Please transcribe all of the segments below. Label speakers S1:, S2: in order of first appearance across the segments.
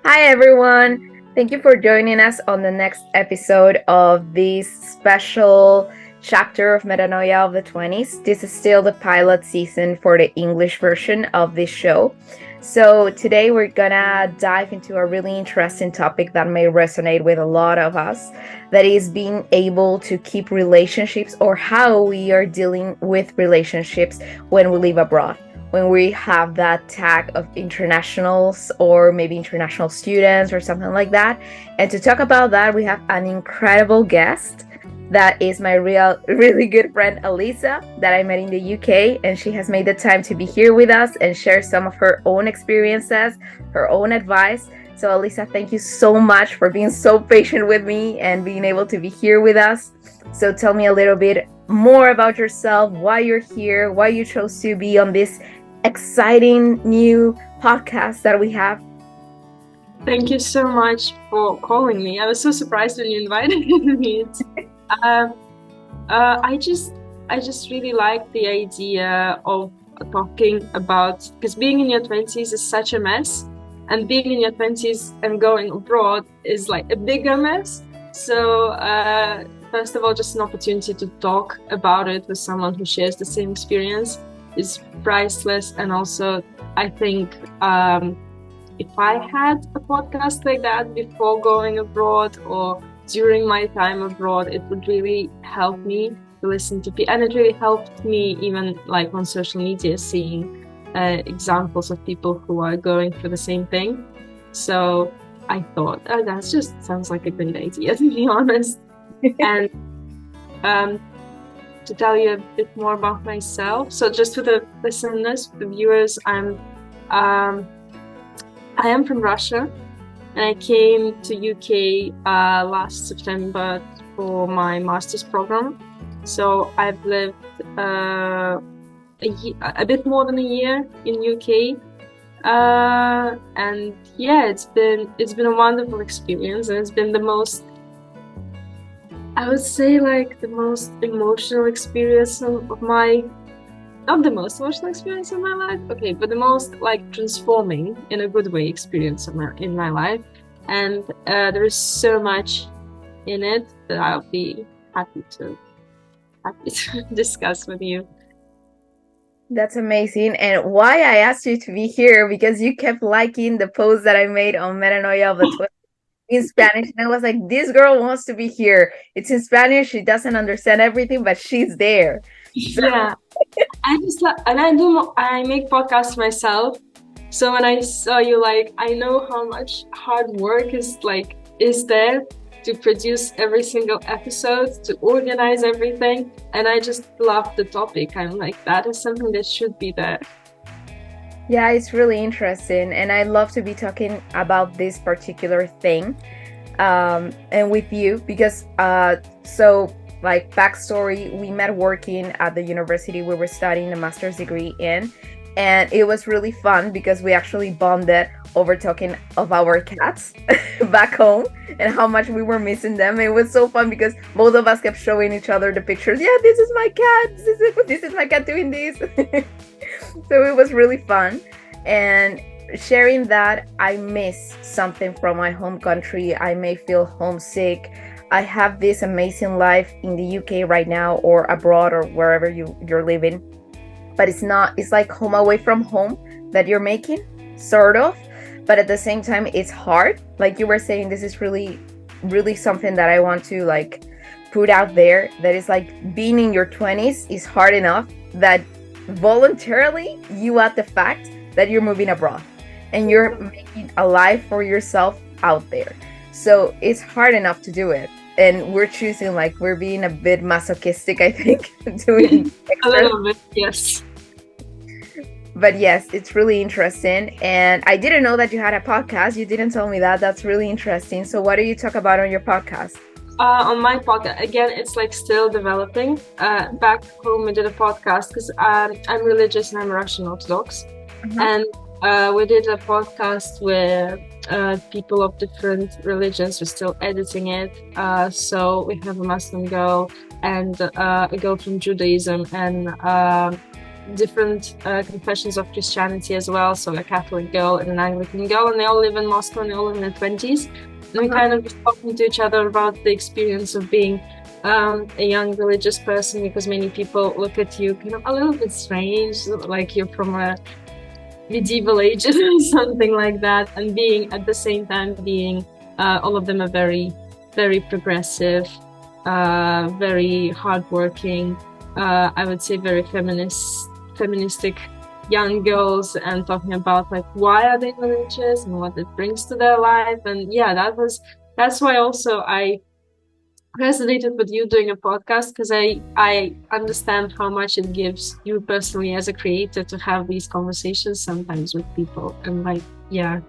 S1: Hi, everyone. Thank you for joining us on the next episode of this special chapter of Metanoia of the 20s. This is still the pilot season for the English version of this show. So, today we're gonna dive into a really interesting topic that may resonate with a lot of us, that is being able to keep relationships, or how we are dealing with relationships when we live abroad, when we have that tag of internationals or maybe international students or something like that. And to talk about that, we have an incredible guest that is my really good friend Alisa, that I met in the UK, and she has made the time to be here with us and share some of her own experiences, her own advice. So Alisa, thank you so much for being so patient with me and being able to be here with us. So tell me a little bit more about yourself, why you're here, why you chose to be on this exciting new podcast that we have.
S2: Thank you so much for calling me. I was so surprised when you invited me. I just really like the idea of talking about, because being in your 20s is such a mess, and being in your 20s and going abroad is like a bigger mess. So first of all, just an opportunity to talk about it with someone who shares the same experience is priceless. And also, I think if I had a podcast like that before going abroad or during my time abroad, it would really help me to listen to people. And it really helped me even like on social media, seeing examples of people who are going through the same thing. So I thought, that just sounds like a great idea, to be honest. And to tell you a bit more about myself. So just for the listeners, the viewers, I am from Russia, and I came to UK last September for my master's program. So I've lived a bit more than a year in UK, and yeah, it's been a wonderful experience, and it's been the most, I would say, like the most emotional experience of my. Not the most emotional experience of my life, okay, but the most like transforming in a good way experience in my life. And there is so much in it that I'll be happy to discuss with you.
S1: That's amazing. And why I asked you to be here, because you kept liking the post that I made on Metanoia of the 20s in Spanish. And I was like, this girl wants to be here. It's in Spanish. She doesn't understand everything, but she's there.
S2: Yeah. I make podcasts myself. So when I saw you, like, I know how much hard work is there to produce every single episode, to organize everything. And I just love the topic. I'm like, that is something that should be there.
S1: Yeah, it's really interesting. And I love to be talking about this particular thing and with you, because so like backstory, we met working at the university we were studying a master's degree in, and it was really fun because we actually bonded over talking of our cats back home and how much we were missing them. It was so fun because both of us kept showing each other the pictures. Yeah, this is my cat, this is my cat doing this. So it was really fun, and sharing that I miss something from my home country. I may feel homesick. I have this amazing life in the UK right now, or abroad, or wherever you're living, but it's like home away from home that you're making, sort of. But at the same time, it's hard. Like you were saying, this is really, really something that I want to like put out there, that is like being in your 20s is hard enough, that voluntarily you add the fact that you're moving abroad and you're making a life for yourself out there. So it's hard enough to do it. And we're choosing, like, we're being a bit masochistic, I think, doing
S2: a little bit, yes.
S1: But yes, it's really interesting. And I didn't know that you had a podcast. You didn't tell me that. That's really interesting. So what do you talk about on your podcast?
S2: On my podcast, again, it's like still developing. Back home, I did a podcast because I'm religious and I'm Russian Orthodox. Mm-hmm. And we did a podcast where people of different religions. We're still editing it. So we have a Muslim girl and a girl from Judaism, and different confessions of Christianity as well. So a Catholic girl and an Anglican girl, and they all live in Moscow and they all in their 20s. And we kind of just talking to each other about the experience of being a young religious person, because many people look at you kind of a little bit strange, like you're from a medieval ages or something like that, and being at the same time being all of them are very, very progressive, very hardworking, I would say very feministic young girls, and talking about like why are they religious and what it brings to their life. And yeah, that's why also I resonated with you doing a podcast, because I understand how much it gives you personally as a creator to have these conversations sometimes with people. And like, yeah.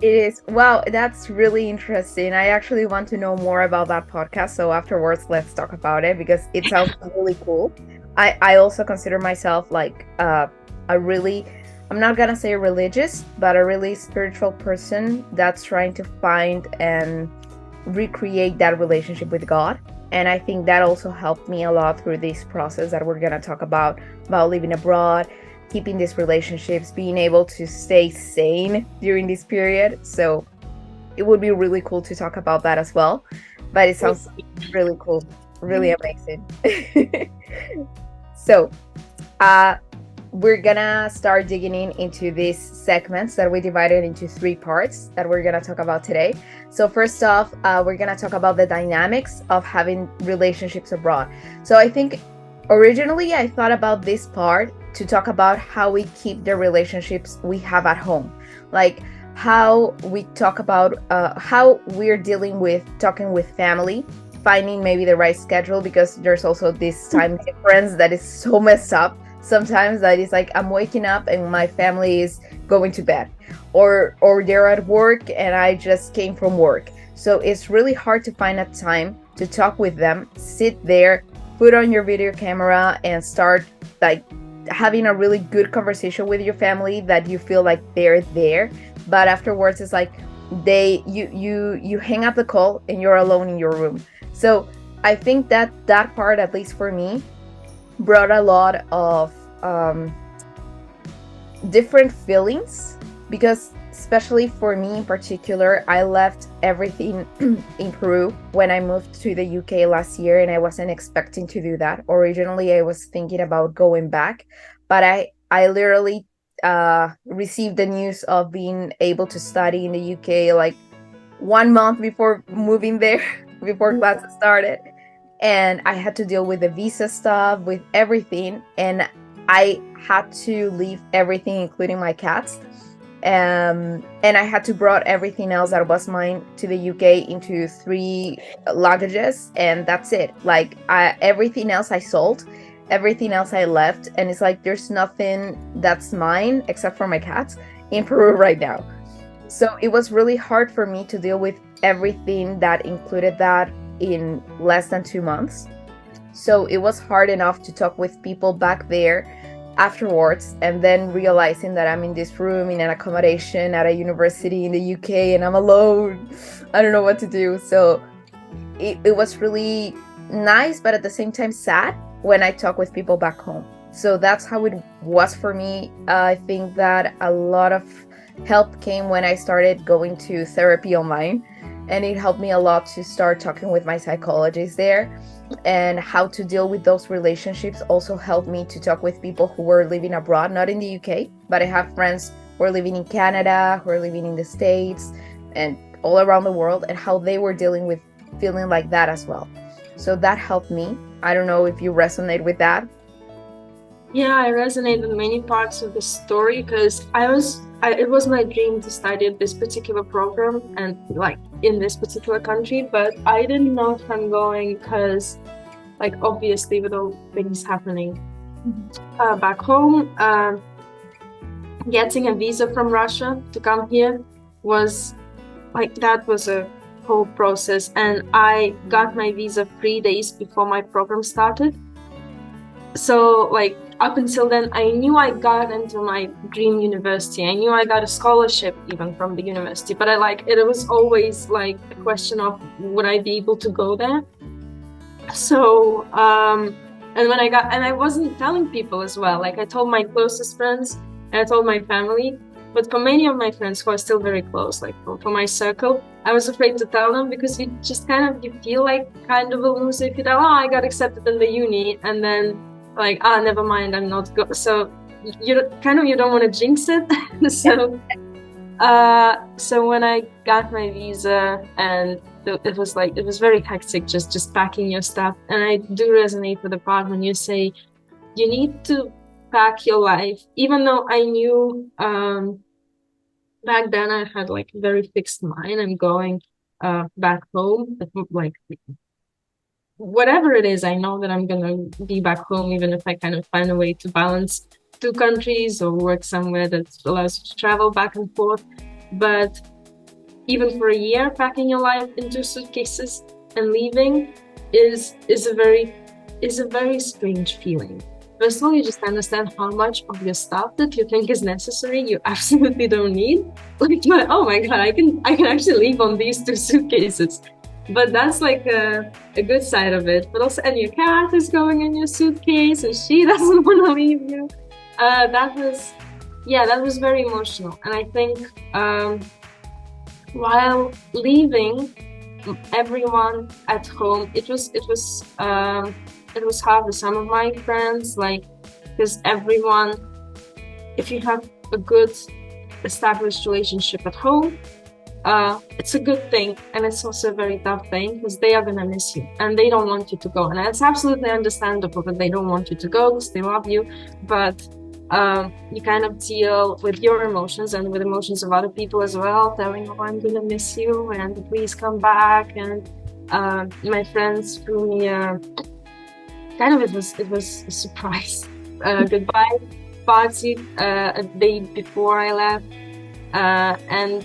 S1: It is. Wow, that's really interesting. I actually want to know more about that podcast. So afterwards, let's talk about it because it sounds really cool. I also consider myself like a really, I'm not gonna say religious, but a really spiritual person that's trying to find and recreate that relationship with God. And I think that also helped me a lot through this process that we're gonna talk about living abroad, keeping these relationships, being able to stay sane during this period. So it would be really cool to talk about that as well. But it sounds really cool, really amazing. So we're gonna start digging into these segments that we divided into 3 parts that we're gonna talk about today. So first off, we're gonna talk about the dynamics of having relationships abroad. So I think originally I thought about this part to talk about how we keep the relationships we have at home, like how we talk about how we're dealing with talking with family, finding maybe the right schedule, because there's also this time difference that is so messed up sometimes, that is like I'm waking up and my family is going to bed, or they're at work and I just came from work. So it's really hard to find a time to talk with them, sit there, put on your video camera and start like having a really good conversation with your family, that you feel like they're there. But afterwards it's like you hang up the call and you're alone in your room. So I think that part, at least for me, brought a lot of different feelings, because especially for me in particular, I left everything in Peru when I moved to the UK last year, and I wasn't expecting to do that. Originally I was thinking about going back, but I literally received the news of being able to study in the UK like 1 month before moving there, before classes started. And I had to deal with the visa stuff, with everything. And I had to leave everything, including my cats. And I had to brought everything else that was mine to the UK into 3 luggages. And that's it. Like everything else I sold, everything else I left. And it's like, there's nothing that's mine except for my cats in Peru right now. So it was really hard for me to deal with everything that included that in less than 2 months. So it was hard enough to talk with people back there afterwards, and then realizing that I'm in this room in an accommodation at a university in the UK and I'm alone. I don't know what to do. So it was really nice, but at the same time sad when I talk with people back home. So that's how it was for me. I think that a lot of help came when I started going to therapy online, and it helped me a lot to start talking with my psychologist there. And how to deal with those relationships also helped me to talk with people who were living abroad, not in the UK, but I have friends who are living in Canada, who are living in the States, and all around the world, and how they were dealing with feeling like that as well. So that helped me. I don't know if you resonate with that.
S2: Yeah, I resonate with many parts of the story, because it was my dream to study at this particular program and like in this particular country, but I didn't know if I'm going, because like obviously with all things happening back home, getting a visa from Russia to come here was like, that was a whole process, and I got my visa 3 days before my program started. So like up until then, I knew I got into my dream university. I knew I got a scholarship even from the university, but it was always like a question of would I be able to go there? So And when I wasn't telling people as well. Like I told my closest friends and I told my family, but for many of my friends who are still very close, like for my circle, I was afraid to tell them because you just you feel like kind of a loser if you tell, oh, I got accepted in the uni, and then like, ah, never mind, I'm not good. So you don't want to jinx it. So when I got my visa, and it was very hectic, just packing your stuff. And I do resonate with the part when you say you need to pack your life, even though I knew back then I had like a very fixed mind. I'm going back home, like whatever it is, I know that I'm gonna be back home, even if I kind of find a way to balance two countries or work somewhere that allows you to travel back and forth. But even for a year, packing your life into suitcases and leaving is a very strange feeling. First of all, you just understand how much of your stuff that you think is necessary you absolutely don't need. Like, oh my god, I can actually leave on these two suitcases. But that's like a good side of it. But also, and your cat is going in your suitcase, and she doesn't want to leave you. That was very emotional. And I think while leaving everyone at home, it was hard with some of my friends, like, because everyone, if you have a good established relationship at home, it's a good thing, and it's also a very tough thing because they are gonna miss you and they don't want you to go. And it's absolutely understandable that they don't want you to go because they love you, but you kind of deal with your emotions and with emotions of other people as well, telling, oh, I'm gonna miss you and please come back. And my friends threw me it was a surprise goodbye party a day before I left, and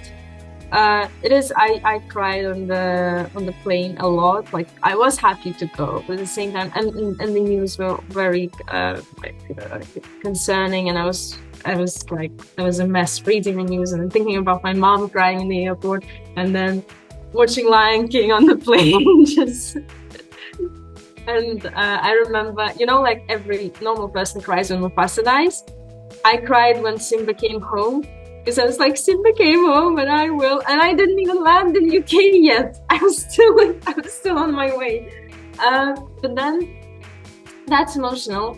S2: it is. I cried on the plane a lot. Like I was happy to go, but at the same time, and the news were very concerning, and I was a mess reading the news and thinking about my mom crying in the airport, and then watching Lion King on the plane. Just and I remember, like every normal person cries when Mufasa dies. I cried when Simba came home. Because I was like, Simba came home and I will. And I didn't even land in UK yet. I was still on my way. But then that's emotional.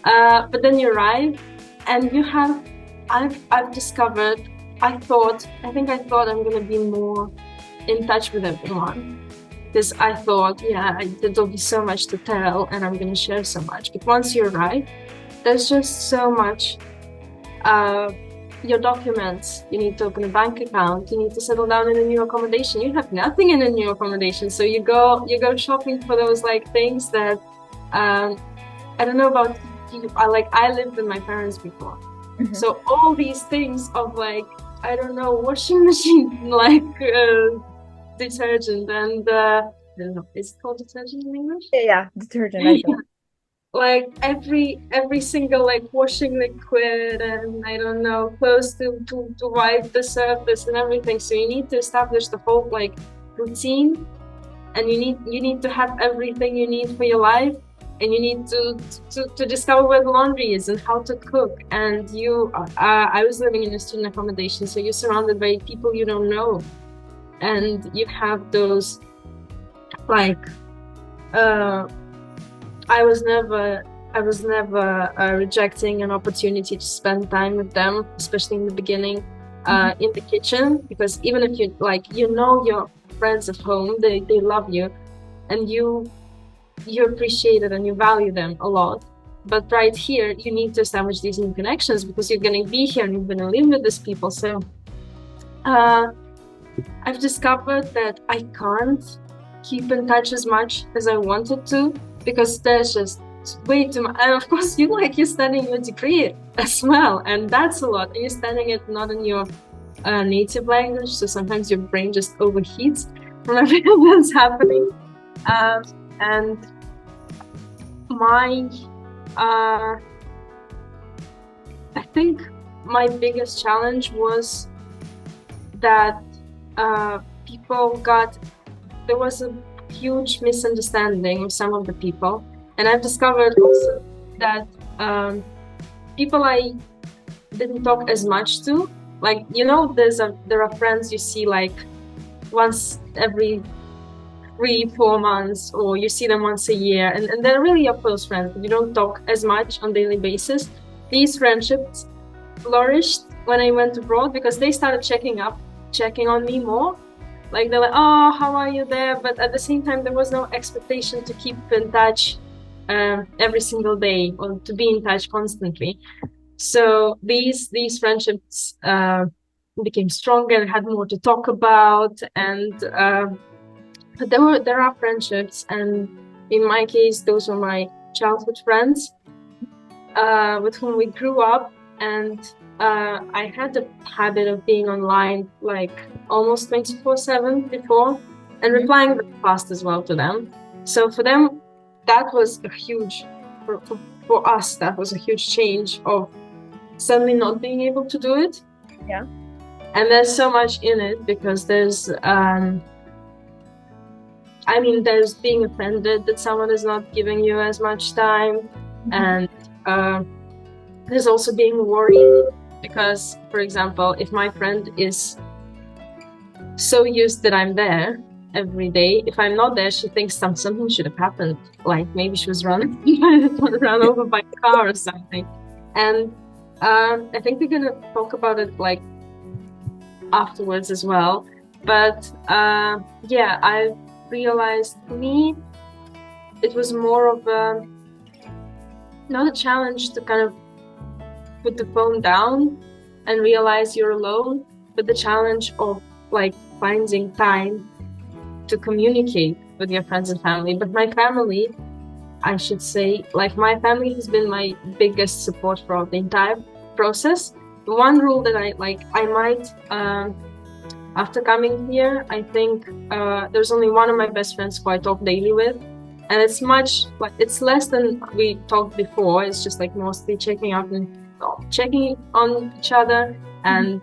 S2: But then you arrive and I've discovered, I thought I'm going to be more in touch with everyone. Because I thought, there'll be so much to tell and I'm going to share so much. But once you arrive, there's just so much. Your documents, you need to open a bank account, you need to settle down in a new accommodation. You have nothing in a new accommodation, so you go shopping for those like things that I don't know about you. I lived with my parents before, so all these things of like, I don't know, washing machine, like detergent, and I don't know, is it called detergent in English?
S1: Yeah, detergent. I think.
S2: Like every single like washing liquid, and I don't know, clothes to wipe the surface and everything. So you need to establish the whole like routine, and you need to have everything you need for your life, and you need to discover where the laundry is and how to cook. And I was living in a student accommodation, so you're surrounded by people you don't know, and you have those like I was never rejecting an opportunity to spend time with them, especially in the beginning, in the kitchen, because even if you your friends at home, they love you, and you appreciate it and you value them a lot. But right here, you need to establish these new connections because you're going to be here and you're going to live with these people. So I've discovered that I can't keep in touch as much as I wanted to, because there's just way too much. And of course, you're studying your degree as well, and that's a lot. And you're studying it not in your native language, so sometimes your brain just overheats from everything that's happening. And my, I think my biggest challenge was that there was a huge misunderstanding with some of the people, And I've discovered also that people I didn't talk as much to, like, you know, there are friends you see like once every 3-4 months, or you see them once a year, and they're really your close friends, but you don't talk as much on daily basis. These friendships flourished when I went abroad because they started checking on me more. Like, they're like, oh, how are you there? But at the same time, there was no expectation to keep in touch every single day or to be in touch constantly. So these friendships became stronger, had more to talk about, and but there are friendships, and in my case, those were my childhood friends with whom we grew up, and I had the habit of being online like almost 24/7 before, and replying very fast as well to them. So for them, that was a huge, for us, that was a huge change of suddenly not being able to do it.
S1: Yeah.
S2: And there's so much in it because there's there's being offended that someone is not giving you as much time, and there's also being worried because, for example, if my friend is so used that I'm there every day, if I'm not there, she thinks something should have happened, like maybe she was run over by a car or something. And I think we're gonna talk about it like afterwards as well. But yeah, I realized for me it was more of not a challenge to kind of put the phone down and realize you're alone, but the challenge of like finding time to communicate with your friends and family. But my family, I should say, like, my family has been my biggest support throughout the entire process. The one rule that I might after coming here, I think there's only one of my best friends who I talk daily with, and it's much like, it's less than we talked before. It's just like mostly checking on each other and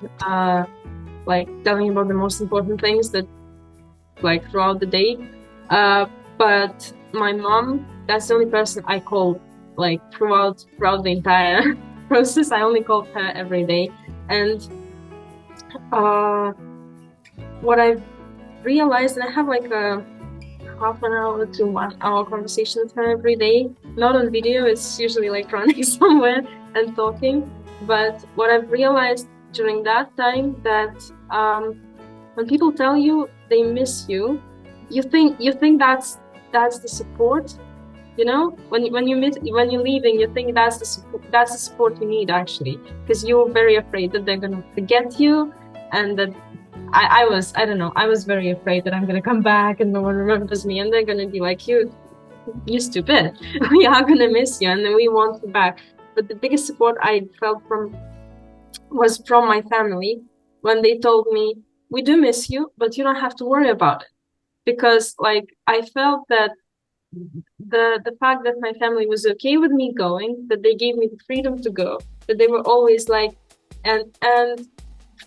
S2: like telling about the most important things that like throughout the day. But my mom, that's the only person I call like throughout the entire process. I only called her every day, and what I've realized, and I have like a half an hour to 1 hour conversation with her every day, not on video, it's usually like running somewhere and talking. But what I've realized during that time, that when people tell you they miss you, you think that's the support, you know, when you're leaving, you think that's the support you need, actually, because you're very afraid that they're gonna forget you, and that I was very afraid that I'm gonna come back and no one remembers me, and they're gonna be like, you stupid, we are gonna miss you, and then we want you back. But the biggest support I felt was from my family, when they told me, we do miss you, but you don't have to worry about it. Because like, I felt that the fact that my family was okay with me going, that they gave me the freedom to go, that they were always like, and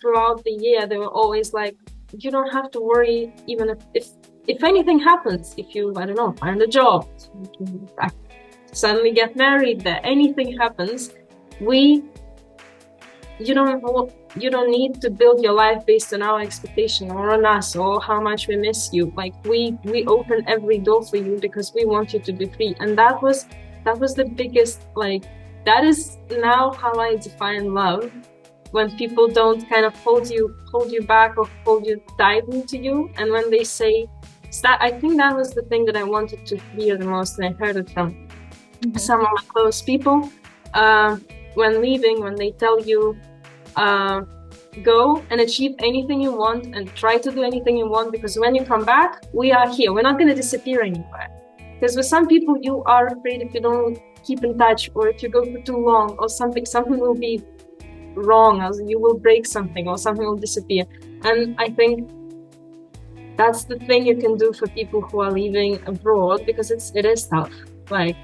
S2: throughout the year they were always like, you don't have to worry, even if anything happens, if you, I don't know, find a job, suddenly get married, there, anything happens, you don't need to build your life based on our expectation or on us or how much we miss you. Like, we open every door for you because we want you to be free. And that was the biggest, like, that is now how I define love. When people don't kind of hold you back or hold you tight into you, and when they say that, I think that was the thing that I wanted to hear the most, and I heard it from some of my close people. When leaving, when they tell you, go and achieve anything you want and try to do anything you want, because when you come back, we are here. We're not going to disappear anywhere. Because with some people, you are afraid if you don't keep in touch, or if you go for too long, or something will be wrong, or you will break something, or something will disappear. And I think that's the thing you can do for people who are leaving abroad, because it is tough. Like,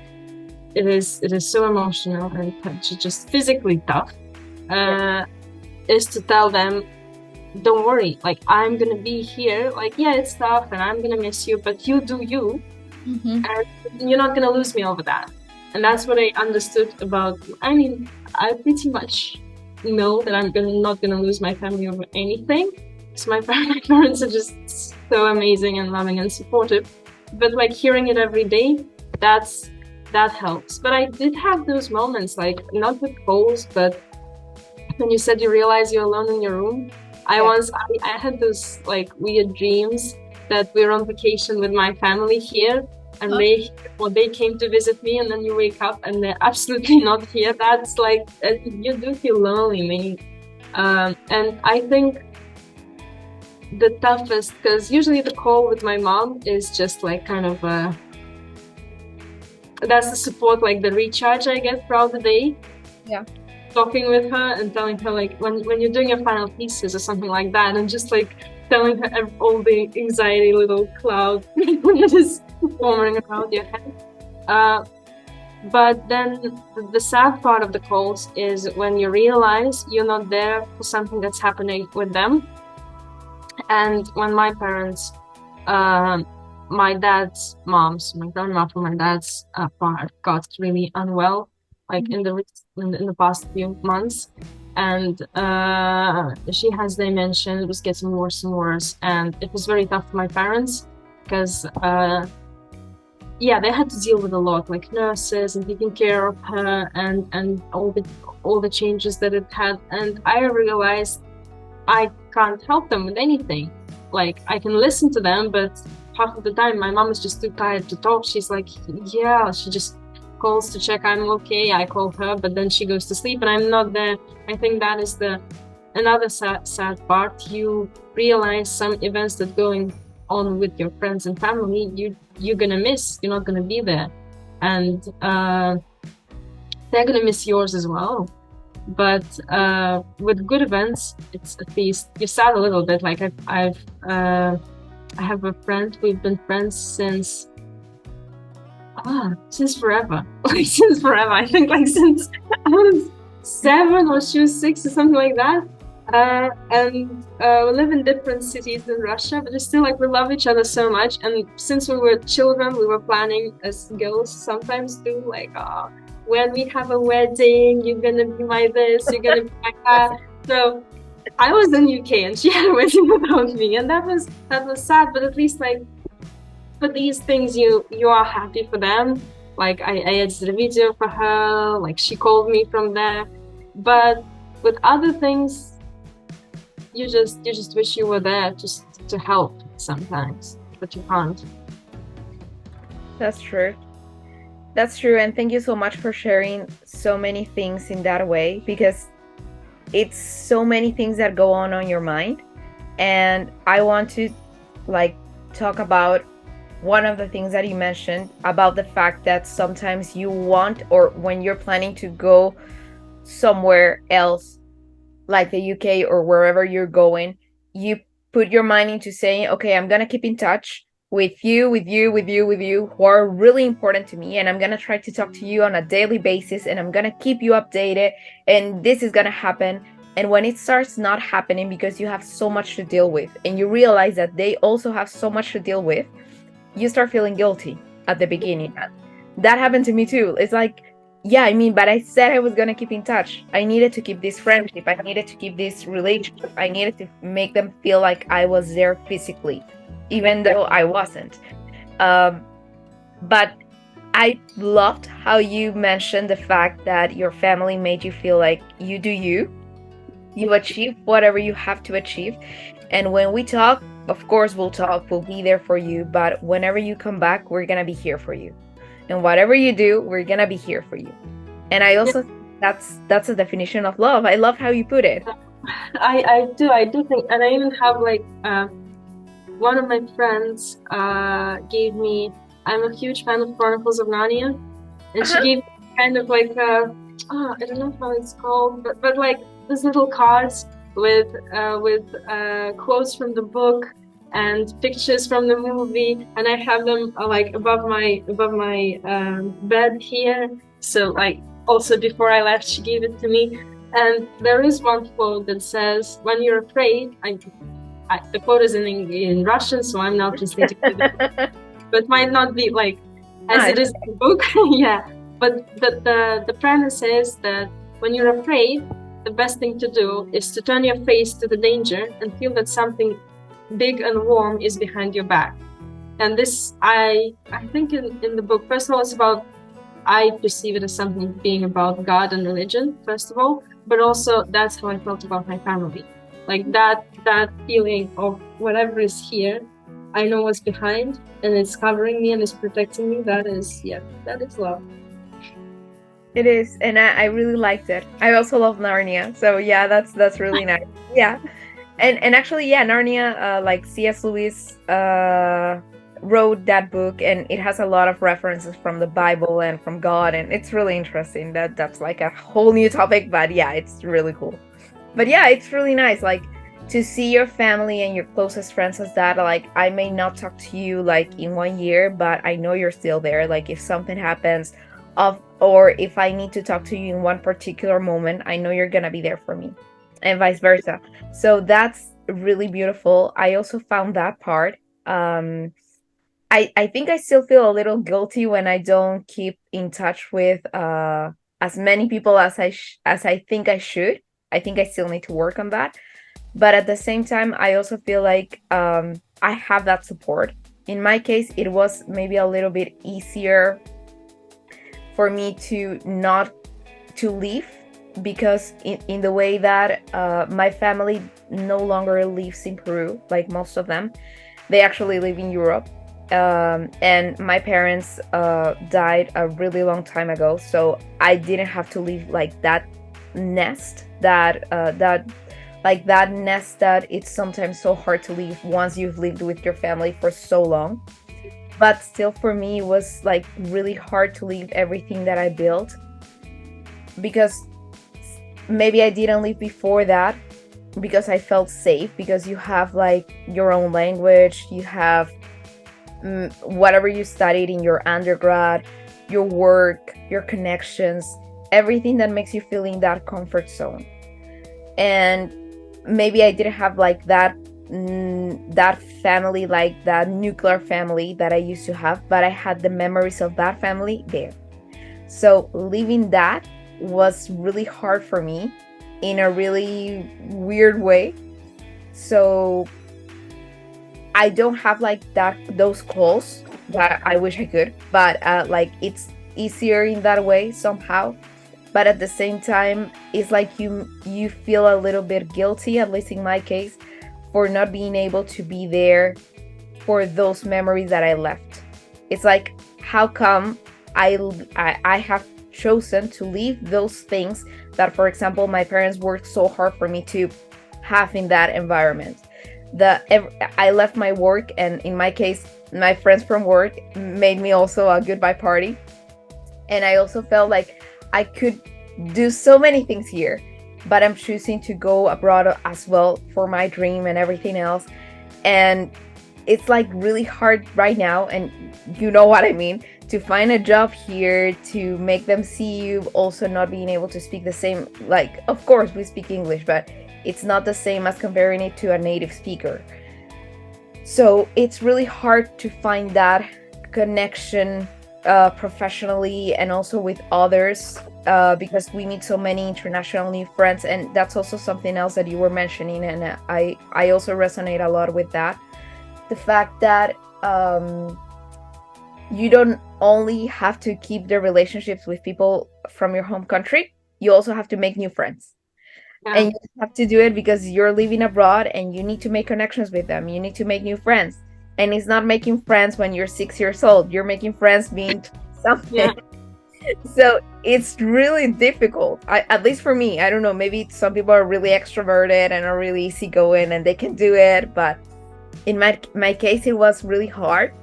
S2: it is so emotional and just physically tough. Is to tell them, don't worry, like, I'm gonna be here. Like, yeah, it's tough and I'm gonna miss you, but you do you,
S1: Mm-hmm.
S2: and you're not going to lose me over that. And that's what I understood about, I mean, I pretty much know that not going to lose my family over anything. So my parents are just so amazing and loving and supportive. But like hearing it every day, that helps. But I did have those moments, like not with calls, but when you said you realize you're alone in your room. I had those like weird dreams that we're on vacation with my family here, and they came to visit me, and then you wake up and they're absolutely not here. That's like you do feel lonely, man. And I think the toughest, because usually the call with my mom is just like kind of that's the support, like the recharge I get throughout the day.
S1: Yeah.
S2: Talking with her and telling her like when you're doing your final thesis or something like that, and just like telling her all the anxiety little cloud that is forming around your head. But then the sad part of the calls is when you realize you're not there for something that's happening with them. And when my parents, my dad's moms, my grandma from my dad's part got really unwell, like in the past few months, and she has dementia. It was getting worse and worse, and it was very tough for my parents because they had to deal with a lot, like nurses and taking care of her, and all the changes that it had. And I realized I can't help them with anything. Like I can listen to them, but half of the time my mom is just too tired to talk. She's like, yeah, she just calls to check I'm okay. I call her, but then she goes to sleep and I'm not there. I think that is another sad part. You realize some events that going on with your friends and family, you're gonna miss. You're not gonna be there, and they're gonna miss yours as well. But with good events, it's at least you're sad a little bit. Like I have a friend. We've been friends since forever. Like since forever. I think like since I was 7 or she was 6 or something like that. And we live in different cities in Russia, but it's still like we love each other so much. And since we were children, we were planning as girls sometimes do like when we have a wedding, you're gonna be my this, you're gonna be my that. So I was in UK and she had a wedding without me, and that was sad. But at least like for these things, you are happy for them. Like I edited a video for her, like she called me from there. But with other things, you just wish you were there just to help sometimes, but you can't.
S1: That's true. That's true, and thank you so much for sharing so many things in that way, because it's so many things that go on your mind. And I want to like talk about one of the things that you mentioned about the fact that sometimes you want, or when you're planning to go somewhere else, like the UK or wherever you're going, you put your mind into saying, okay, I'm gonna keep in touch with you who are really important to me, and I'm gonna try to talk to you on a daily basis, and I'm gonna keep you updated, and this is gonna happen. And when it starts not happening because you have so much to deal with, and you realize that they also have so much to deal with, you start feeling guilty at the beginning. That happened to me too. It's like, yeah, I mean, but I said I was gonna keep in touch. I needed to keep this friendship. I needed to keep this relationship. I needed to make them feel like I was there physically, even though I wasn't. But I loved how you mentioned the fact that your family made you feel like you do you achieve whatever you have to achieve. And when we talk, of course, we'll talk, we'll be there for you. But whenever you come back, we're going to be here for you. And whatever you do, we're going to be here for you. And I also think that's a definition of love. I love how you put it.
S2: I do think, and I even have like one of my friends gave me, I'm a huge fan of Chronicles of Narnia, and she gave me kind of like I don't know how it's called, but like these little cards with quotes from the book and pictures from the movie, and I have them like above my bed here. So like also before I left, she gave it to me, and there is one quote that says, "When you're afraid," the quote is in Russian, so I'm now translating it. but might not be like as
S1: Ah,
S2: it is in the book. Yeah, but the premise is that when you're afraid, the best thing to do is to turn your face to the danger and feel that something big and warm is behind your back. And this, I think in the book, first of all, it's about, I perceive it as something being about God and religion, first of all, but also that's how I felt about my family. Like that feeling of whatever is here, I know what's behind, and it's covering me and it's protecting me. That is love.
S1: it is, and I really liked it. I also love Narnia, so yeah, that's really nice. Yeah, and actually, yeah, Narnia, like C.S. Lewis wrote that book, and it has a lot of references from the Bible and from God, and it's really interesting. That's like a whole new topic, but yeah, it's really cool. But yeah, it's really nice, like to see your family and your closest friends as that. Like I may not talk to you like in 1 year, but I know you're still there. Like if something happens, or if I need to talk to you in one particular moment, I know you're gonna be there for me, and vice versa. So that's really beautiful. I also found that part. Um, I think I still feel a little guilty when I don't keep in touch with as many people as as I think I should. I think I still need to work on that. But at the same time, I also feel like I have that support. In my case, it was maybe a little bit easier for me to not to leave, because in the way that my family no longer lives in Peru, like most of them, they actually live in Europe. And my parents died a really long time ago, so I didn't have to leave like that nest that nest that it's sometimes so hard to leave once you've lived with your family for so long. But still, for me, it was like really hard to leave everything that I built, because maybe I didn't leave before that because I felt safe, because you have like your own language, you have whatever you studied in your undergrad, your work, your connections, everything that makes you feel in that comfort zone. And maybe I didn't have like that family, like that nuclear family that I used to have, but I had the memories of that family there. So leaving that was really hard for me in a really weird way. So I don't have like those calls that I wish I could, but like it's easier in that way somehow. But at the same time, it's like you feel a little bit guilty, at least in my case, for not being able to be there for those memories that I left. It's like, how come I have chosen to leave those things that, for example, my parents worked so hard for me to have in that environment. I left my work, and in my case, my friends from work made me also a goodbye party. And I also felt like I could do so many things here, but I'm choosing to go abroad as well for my dream and everything else. And it's like really hard right now, and you know what I mean, to find a job here, to make them see you also not being able to speak the same. Like, of course we speak English, but it's not the same as comparing it to a native speaker. So it's really hard to find that connection professionally and also with others, because we meet so many international new friends. And that's also something else that you were mentioning, and I also resonate a lot with that. The fact that you don't only have to keep the relationships with people from your home country, you also have to make new friends.
S2: Yeah.
S1: And you have to do it because you're living abroad and you need to make connections with them. You need to make new friends. And it's not making friends when you're 6 years old. You're making friends being something.
S2: Yeah.
S1: So it's really difficult. At least for me, I don't know, maybe some people are really extroverted and are really easygoing and they can do it. But in my case, it was really hard.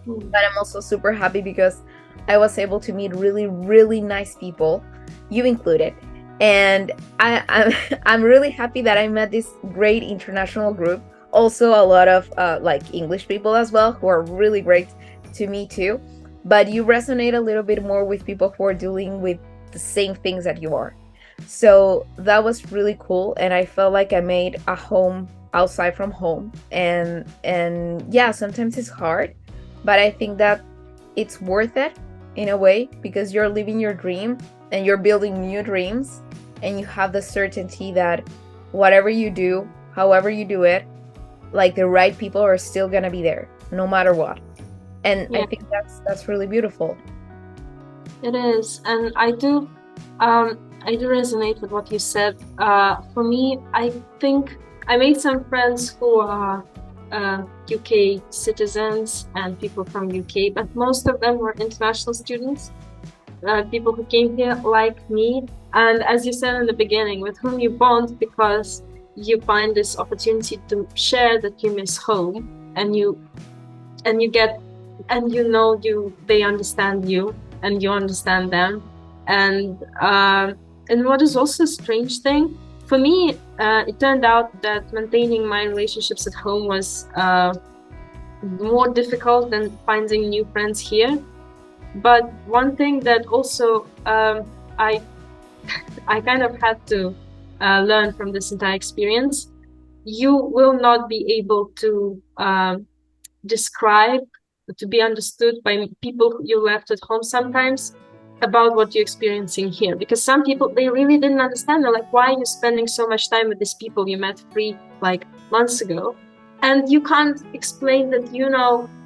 S1: But I'm also super happy because I was able to meet really, really nice people, you included. And I'm really happy that I met this great international group. Also, a lot of like English people as well, who are really great to me too. But you resonate a little bit more with people who are dealing with the same things that you are. So that was really cool, and I felt like I made a home outside from home. And yeah, sometimes it's hard, but I think that it's worth it in a way, because you're living your dream and you're building new dreams, and you have the certainty that whatever you do, however you do it, like the right people are still gonna be there no matter what. And I think that's really beautiful.
S2: It is, and I do resonate with what you said. For me, I think I made some friends who are UK citizens and people from UK, but most of them were international students, people who came here like me. And as you said in the beginning, with whom you bond because you find this opportunity to share that you miss home, and you get, and they understand you and you understand them. And what is also a strange thing for me, it turned out that maintaining my relationships at home was more difficult than finding new friends here. But one thing that also I kind of had to learn from this entire experience, you will not be able to describe, to be understood by people you left at home sometimes about what you're experiencing here. Because some people, they really didn't understand. They're like, why are you spending so much time with these people you met 3 months ago? And you can't explain that,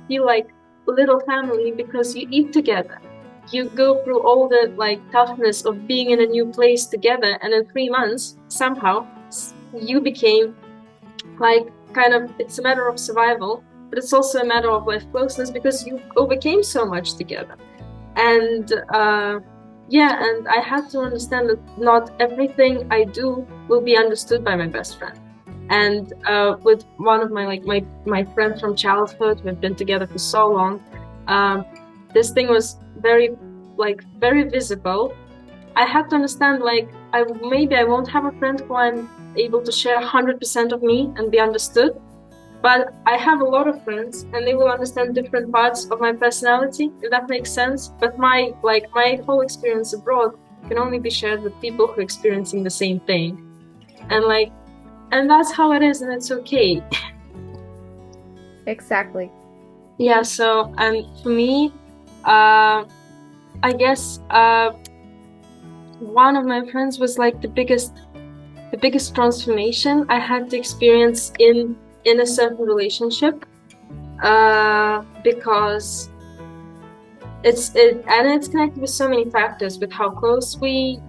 S2: feel like a little family because you eat together. You go through all the toughness of being in a new place together, and in 3 months, somehow, you became it's a matter of survival, but it's also a matter of life closeness because you overcame so much together. And and I had to understand that not everything I do will be understood by my best friend. And with one of my friends from childhood, we've been together for so long, this thing was very visible. I had to understand maybe I won't have a friend who I'm able to share 100% of me and be understood, but I have a lot of friends and they will understand different parts of my personality, if that makes sense. But my whole experience abroad can only be shared with people who are experiencing the same thing, and that's how it is, and it's okay.
S1: Exactly.
S2: Yeah. So, and for me, I guess one of my friends was the biggest transformation I had to experience in a certain relationship, because it's connected with so many factors, with how close we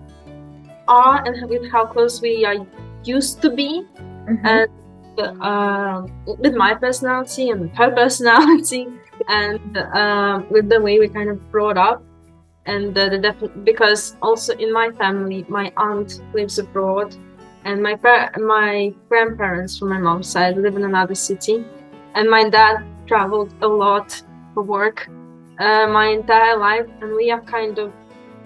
S2: are and with how close we are used to be, and with my personality and with her personality, and with the way we kind of brought up. And because also in my family, my aunt lives abroad, and my grandparents from my mom's side live in another city, and my dad traveled a lot for work my entire life, and we are kind of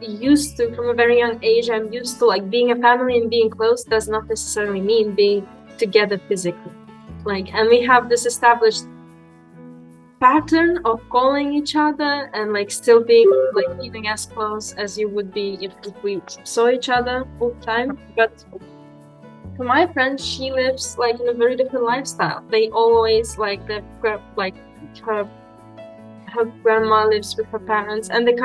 S2: used to, from a very young age, I'm used to being a family, and being close does not necessarily mean being together physically. And we have this established pattern of calling each other and still being feeling as close as you would be if we saw each other all the time. But for my friend, she lives in a very different lifestyle. They always her grandma lives with her parents, and they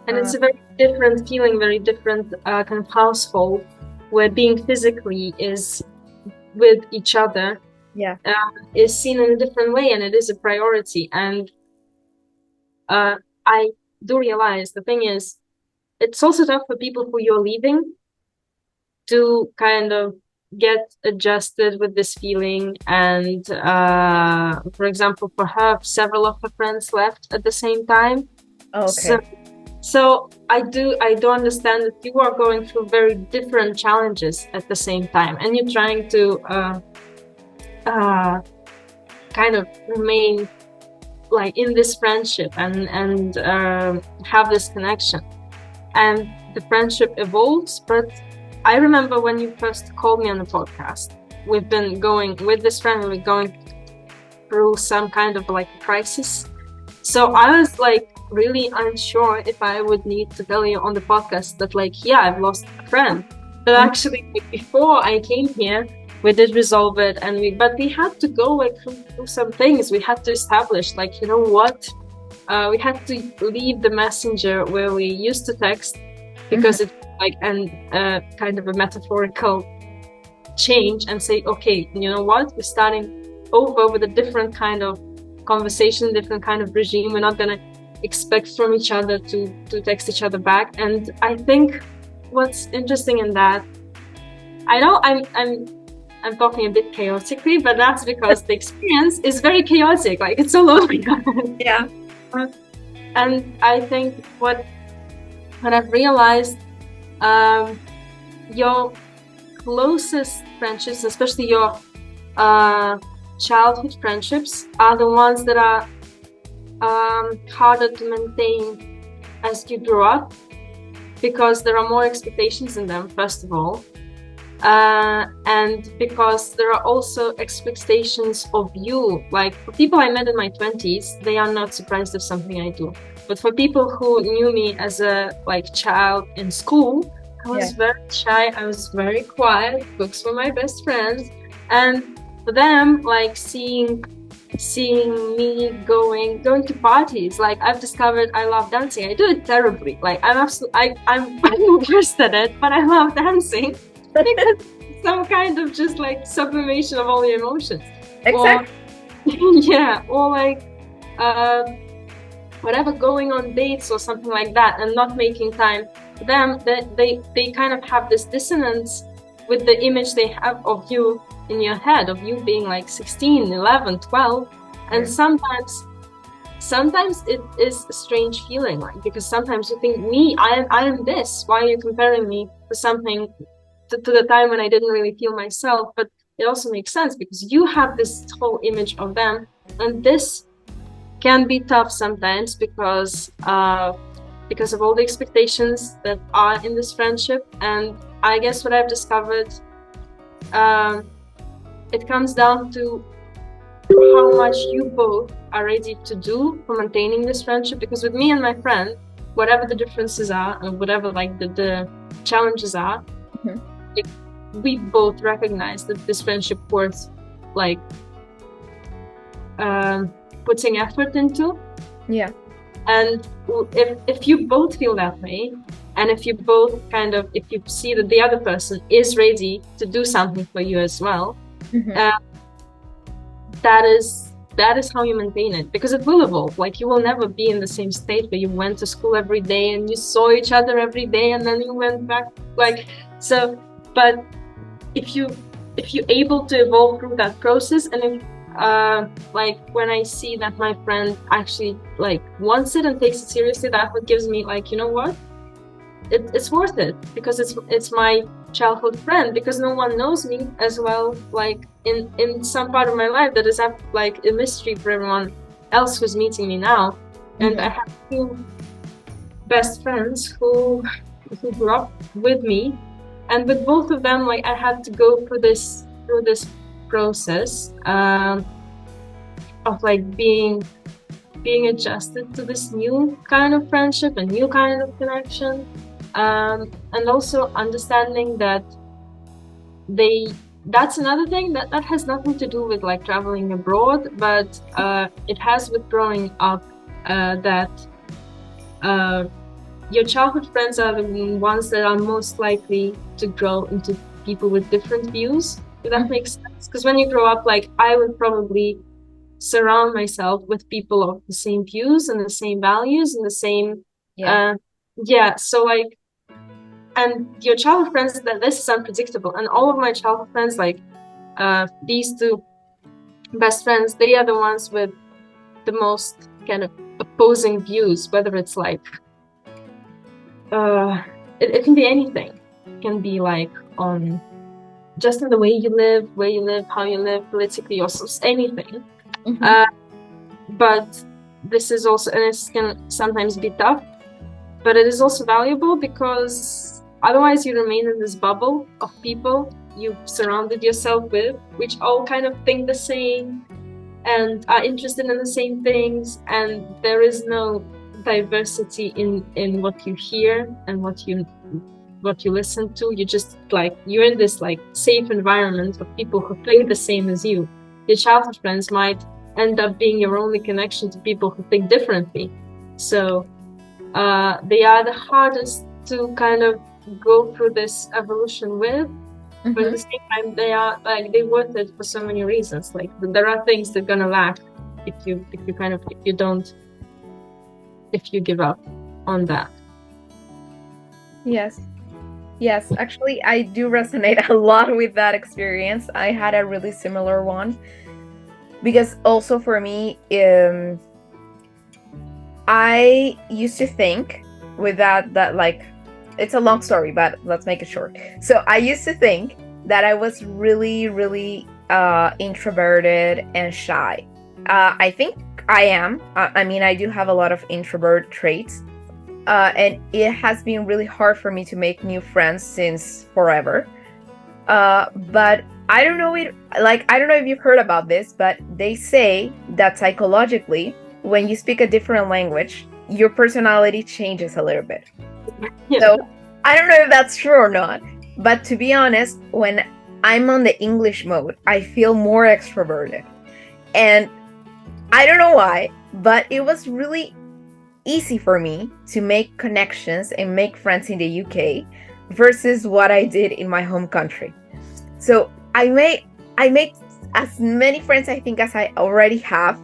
S2: and it's a very different feeling, very different kind of household, where being physically is with each other is seen in a different way, and it is a priority. And I do realize the thing is, it's also tough for people who you're leaving to kind of get adjusted with this feeling. And for example, for her, several of her friends left at the same time.
S1: Okay.
S2: So I do understand that you are going through very different challenges at the same time, and you're trying to kind of remain in this friendship and have this connection, and the friendship evolves. But I remember when you first called me on the podcast, we've been going with this friend, we're going through some kind of crisis. So I was really unsure if I would need to tell you on the podcast that I've lost a friend. But actually, before I came here, we did resolve it, and but we had to go like through some things. We had to establish, like, you know what, we had to leave the messenger where we used to text, because it's like kind of a metaphorical change, and say, okay, you know what, we're starting over with a different kind of conversation, different kind of regime. We're not gonna expect from each other to text each other back. And I think what's interesting in that, I know I'm talking a bit chaotically, but that's because the experience is very chaotic. Like, it's all over.
S1: Yeah.
S2: And I think what I've realized, your closest friendships, especially your childhood friendships, are the ones that are harder to maintain as you grow up, because there are more expectations in them, first of all. And because there are also expectations of you. Like, for people I met in my 20s, they are not surprised of something I do. But for people who knew me as a child in school, I was very shy, I was very quiet, books were my best friends. And for them, like, seeing me going to parties, like, I've discovered I love dancing. I do it terribly. Like, I'm worst at it, but I love dancing. Because some kind of just like sublimation of all your emotions.
S1: Exactly.
S2: Or like whatever, going on dates or something like that, and not making time for them. They kind of have this dissonance with the image they have of you in your head, of you being like 16, 11, 12. And sometimes it is a strange feeling, like, because sometimes you think, I am this. Why are you comparing me to something, to the time when I didn't really feel myself? But it also makes sense, because you have this whole image of them, and this can be tough sometimes because of all the expectations that are in this friendship. And I guess what I've discovered, it comes down to how much you both are ready to do for maintaining this friendship. Because with me and my friend, whatever the differences are, and whatever like the challenges are, we both recognize that this friendship worth like putting effort into. And if you both feel that way, and if you both if you see that the other person is ready to do something for you as well, that is how you maintain it. Because it will evolve. Like, you will never be in the same state where you went to school every day and you saw each other every day and then you went back, like, so. But if you're able to evolve through that process, and if like, when I see that my friend actually like wants it and takes it seriously, that what gives me like, you know what, it's worth it, because it's my childhood friend. Because no one knows me as well, like, in some part of my life that is like a mystery for everyone else who's meeting me now. And I have two best friends who grew up with me, and with both of them, like, I had to go through this process of like being adjusted to this new kind of friendship and new kind of connection, and also understanding that that's another thing that has nothing to do with like traveling abroad, but it has with growing up, that your childhood friends are the ones that are most likely to grow into people with different views, if that makes sense. Because when you grow up, like, I would probably surround myself with people of the same views and the same values and the same so like, and your childhood friends, that this is unpredictable. And all of my childhood friends, like these two best friends, they are the ones with the most kind of opposing views, whether it's like it can be anything. It can be like on just in the way you live, how you live politically, or anything. But this is also, and it can sometimes be tough, but it is also valuable, because otherwise you remain in this bubble of people you've surrounded yourself with, which all kind of think the same and are interested in the same things, and there is no diversity in what you hear and what you what you listen to. You just like, you're in this like safe environment of people who think the same as you. Your childhood friends might end up being your only connection to people who think differently. So they are the hardest to kind of go through this evolution with. But at the same time, they are like, they're worth it for so many reasons. Like there are things that are gonna lack if you give up on that.
S1: Yes. Yes, actually, I do resonate a lot with that experience. I had a really similar one because also for me, I used to think with that like, it's a long story, but let's make it short. So I used to think that I was really, really introverted and shy. I think I am. I mean, I do have a lot of introvert traits. And it has been really hard for me to make new friends since forever. But I don't know I don't know if you've heard about this, but they say that psychologically, when you speak a different language, your personality changes a little bit.
S2: Yeah.
S1: So I don't know if that's true or not, but to be honest, when I'm on the English mode, I feel more extroverted. And I don't know why, but it was really easy for me to make connections and make friends in the UK versus what I did in my home country. So I make as many friends, I think, as I already have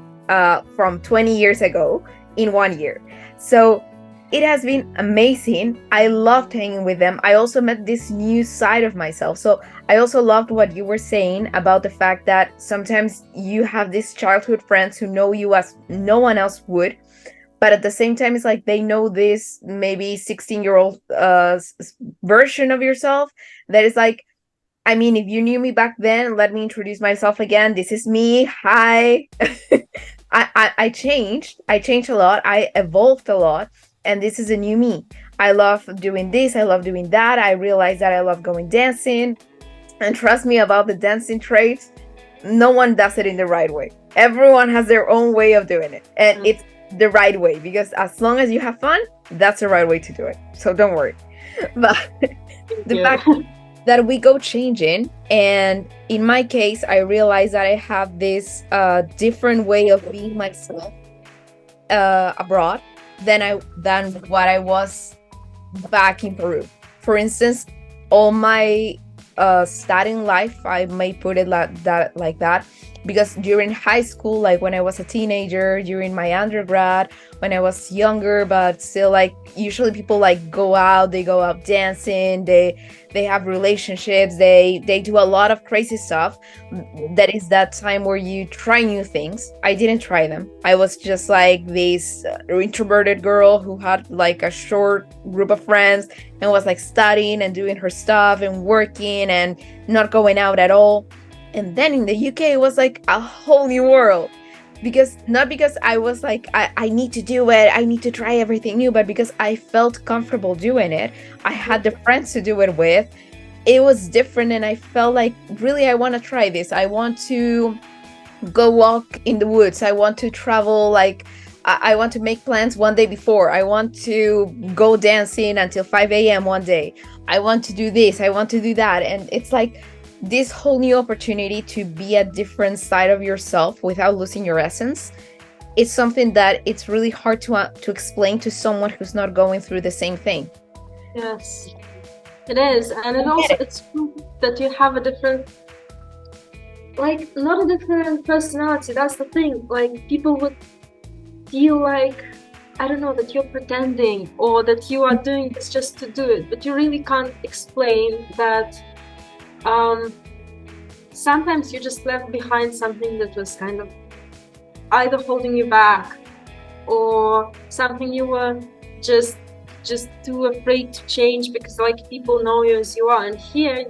S1: from 20 years ago in 1 year. So it has been amazing. I loved hanging with them. I also met this new side of myself. So I also loved what you were saying about the fact that sometimes you have these childhood friends who know you as no one else would. But at the same time, it's like they know this maybe 16-year-old version of yourself that is like, I mean, if you knew me back then, let me introduce myself again. This is me. Hi. I changed. I changed a lot. I evolved a lot. And this is a new me. I love doing this. I love doing that. I realized that I love going dancing. And trust me about the dancing traits, no one does it in the right way. Everyone has their own way of doing it. And it's the right way, because as long as you have fun, that's the right way to do it. So don't worry. But the fact that we go changing, and in my case, I realized that I have this different way of being myself abroad than what I was back in Peru. For instance, all my studying life, I may put it like that, because during high school, like when I was a teenager, during my undergrad, when I was younger, but still, like, usually people like go out dancing, they have relationships, they do a lot of crazy stuff. That is that time where you try new things. I didn't try them. I was just like this introverted girl who had like a short group of friends and was like studying and doing her stuff and working and not going out at all. And then in the UK, it was like a whole new world. Not because I was like, I need to do it, I need to try everything new, but because I felt comfortable doing it. I had the friends to do it with. It was different, and I felt like, really, I want to try this. I want to go walk in the woods. I want to travel, like, I want to make plans one day before. I want to go dancing until 5 a.m. one day. I want to do this, I want to do that. And it's like this whole new opportunity to be a different side of yourself without losing your essence. It's something that it's really hard to explain to someone who's not going through the same thing.
S2: Yes, it is. And it's true that you have a different, like, not a different personality. That's the thing. Like, people would feel like, I don't know, that you're pretending or that you are doing this just to do it, but you really can't explain that. Sometimes you just left behind something that was kind of either holding you back, or something you were just too afraid to change because, like, people know you as you are. And here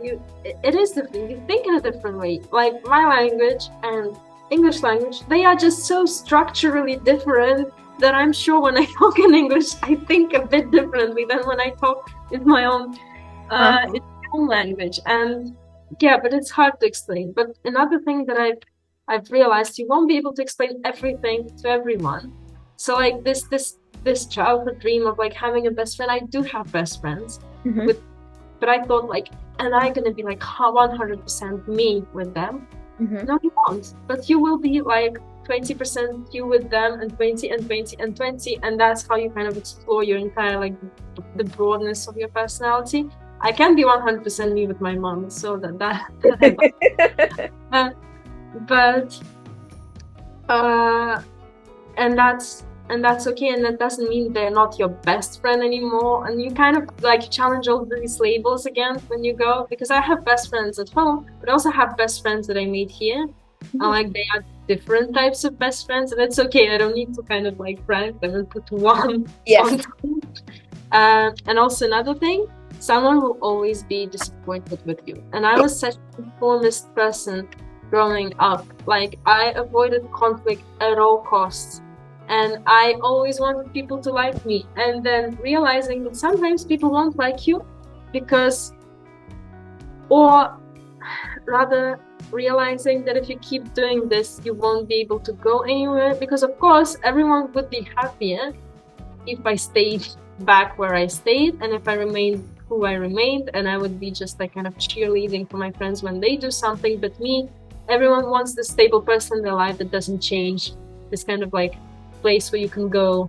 S2: it is different. You think in a different way. Like, my language and English language, they are just so structurally different that I'm sure when I talk in English, I think a bit differently than when I talk in my own language. And yeah, but it's hard to explain. But another thing that I've realized, you won't be able to explain everything to everyone. So like this childhood dream of like having a best friend, I do have best friends with But I thought like, am I gonna be like 100% me with them?
S1: Mm-hmm.
S2: No, you won't. But you will be like 20% you with them, and 20 and 20 and 20, and that's how you kind of explore your entire like the broadness of your personality. I can be 100% me with my mom, so that but and that's okay, and that doesn't mean they're not your best friend anymore, and you kind of like challenge all these labels again when you go, because I have best friends at home, but I also have best friends that I made here, and like they are different types of best friends, and it's okay. I don't need to kind of like rank them and put one
S1: Yes.
S2: on top. And also another thing, someone will always be disappointed with you, and I was such a conformist person growing up. Like I avoided conflict at all costs, and I always wanted people to like me, and then realizing that sometimes people won't like you because, or rather realizing that if you keep doing this, you won't be able to go anywhere, because of course everyone would be happier if I stayed back where I stayed, and if I remained who I remained, and I would be just like kind of cheerleading for my friends when they do something. But me, everyone wants this stable person in their life that doesn't change, this kind of like place where you can go,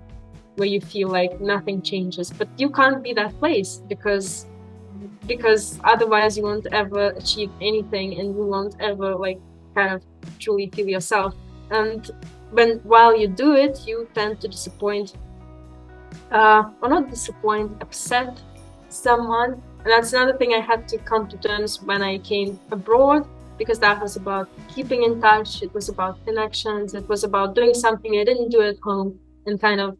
S2: where you feel like nothing changes. But you can't be that place, because otherwise you won't ever achieve anything, and you won't ever like kind of truly feel yourself. And while you do it, you tend to disappoint, or not disappoint, upset someone. And that's another thing I had to come to terms when I came abroad, because that was about keeping in touch, it was about connections, it was about doing something I didn't do at home, and kind of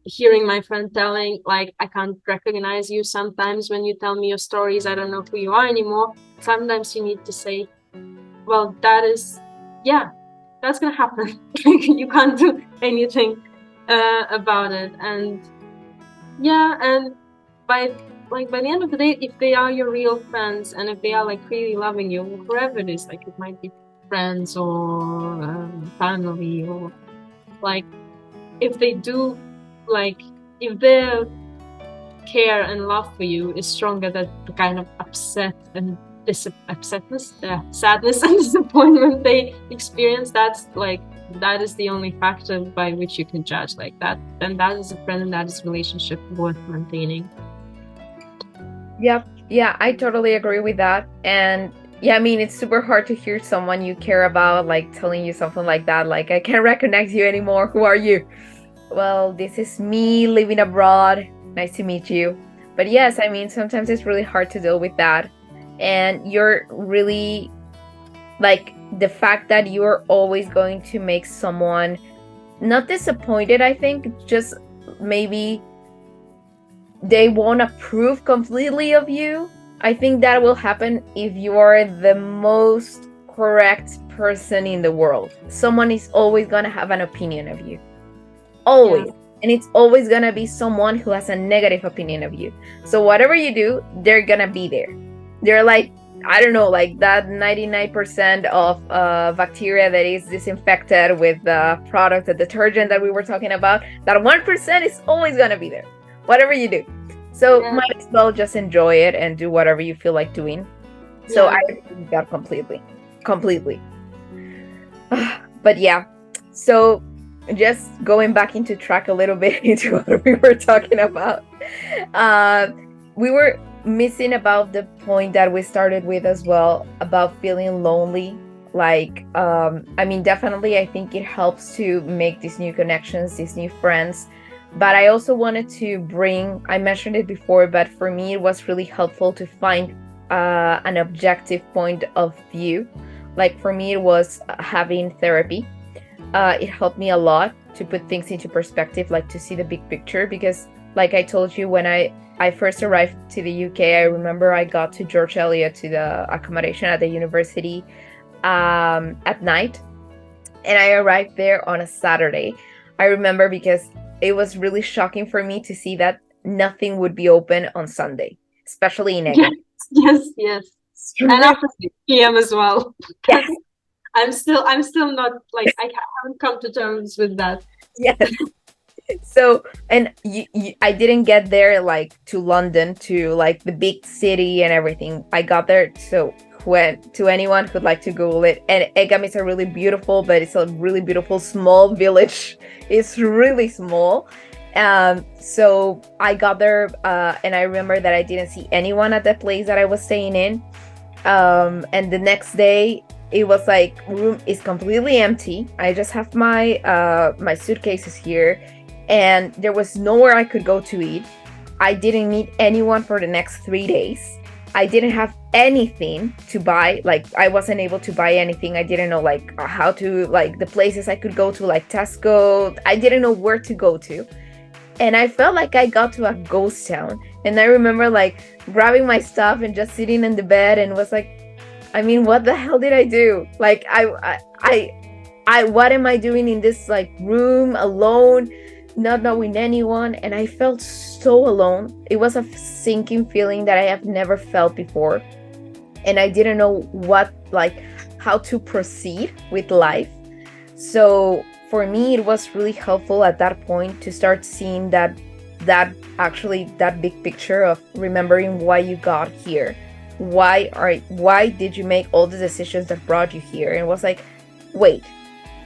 S2: hearing my friend telling like, I can't recognize you sometimes when you tell me your stories, I don't know who you are anymore. Sometimes you need to say, well, that's gonna happen. You can't do anything about it. And by the end of the day, if they are your real friends, and if they are like really loving you, whoever it is, like it might be friends or family, or like if they do, like if their care and love for you is stronger than the kind of sadness and disappointment they experience, that is the only factor by which you can judge like that. Then that is a friend, and that is a relationship worth maintaining.
S1: Yep. Yeah, I totally agree with that. And yeah, I mean, it's super hard to hear someone you care about like telling you something like that, like, I can't recognize you anymore. Who are you? Well, this is me living abroad. Nice to meet you. But yes, I mean, sometimes it's really hard to deal with that. And you're really like the fact that you're always going to make someone not disappointed, I think, just maybe they won't approve completely of you. I think that will happen if you are the most correct person in the world. Someone is always going to have an opinion of you. Always. Yeah. And it's always going to be someone who has a negative opinion of you. So whatever you do, they're going to be there. They're like, I don't know, like that 99% of bacteria that is disinfected with the product, the detergent that we were talking about, that 1% is always going to be there, whatever you do. So might as well just enjoy it and do whatever you feel like doing. So I agree with that completely. But yeah, so just going back into track a little bit into what we were talking about. We were missing about the point that we started with as well, about feeling lonely. Like, I mean, definitely, I think it helps to make these new connections, these new friends. But I also wanted to bring, I mentioned it before, but for me, it was really helpful to find an objective point of view. Like for me, it was having therapy. It helped me a lot to put things into perspective, like to see the big picture. Because like I told you, when I first arrived to the UK, I remember I got to George Eliot, to the accommodation at the university at night. And I arrived there on a Saturday. I remember because it was really shocking for me to see that nothing would be open on Sunday, especially in England.
S2: Yes. And after 6 p.m. as well. Yes. I'm still not like, I haven't come to terms with that.
S1: Yes. So, and I didn't get there like to London, to like the big city and everything. I got there, so when to anyone who'd like to Google it, and Egam is a really beautiful, but it's a really beautiful small village. It's really small. So I got there, and I remember that I didn't see anyone at the place that I was staying in. And the next day, it was like room is completely empty. I just have my suitcases here, and there was nowhere I could go to eat. I didn't meet anyone for the next 3 days. I didn't have anything to buy. Like I wasn't able to buy anything. I didn't know like how to like the places I could go to, like Tesco. I didn't know where to go to. And I felt like I got to a ghost town. And I remember like grabbing my stuff and just sitting in the bed and was like, I mean, what the hell did I do? Like what am I doing in this like room alone, not knowing anyone? And I felt so alone. It was a sinking feeling that I have never felt before. And I didn't know what like how to proceed with life. So for me it was really helpful at that point to start seeing that big picture of remembering why you got here. Why did you make all the decisions that brought you here? And it was like, wait,